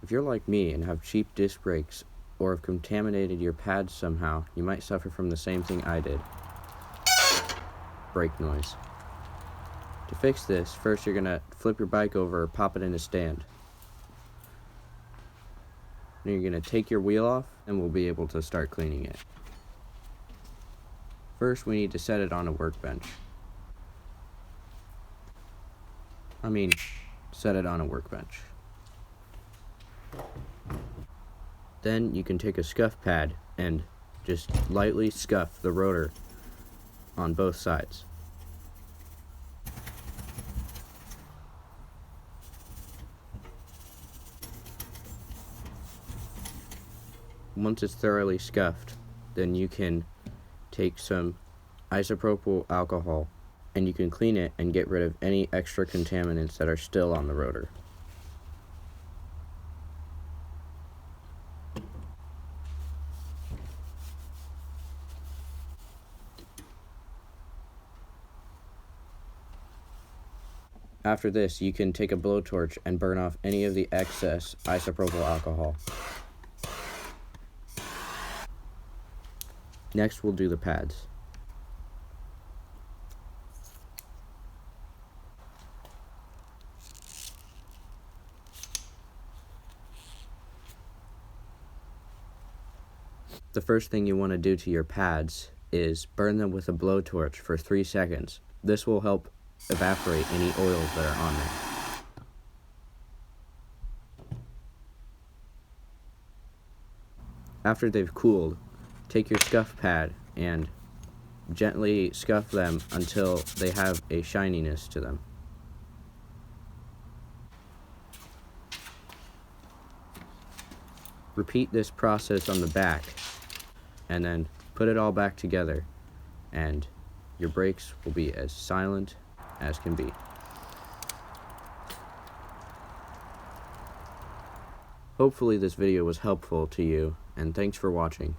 If you're like me and have cheap disc brakes or have contaminated your pads somehow, you might suffer from the same thing I did. Brake noise. To fix this, first you're going to flip your bike over or pop it in a stand. Then you're going to take your wheel off and we'll be able to start cleaning it. First we need to set it on a workbench. Set it on a workbench. Then you can take a scuff pad and just lightly scuff the rotor on both sides. Once it's thoroughly scuffed, then you can take some isopropyl alcohol and you can clean it and get rid of any extra contaminants that are still on the rotor. After this, you can take a blowtorch and burn off any of the excess isopropyl alcohol. Next, we'll do the pads. The first thing you want to do to your pads is burn them with a blowtorch for 3 seconds. This will help evaporate any oils that are on there. After they've cooled, take your scuff pad and gently scuff them until they have a shininess to them. Repeat this process on the back and then put it all back together and your brakes will be as silent as can be. Hopefully this video was helpful to you, and thanks for watching.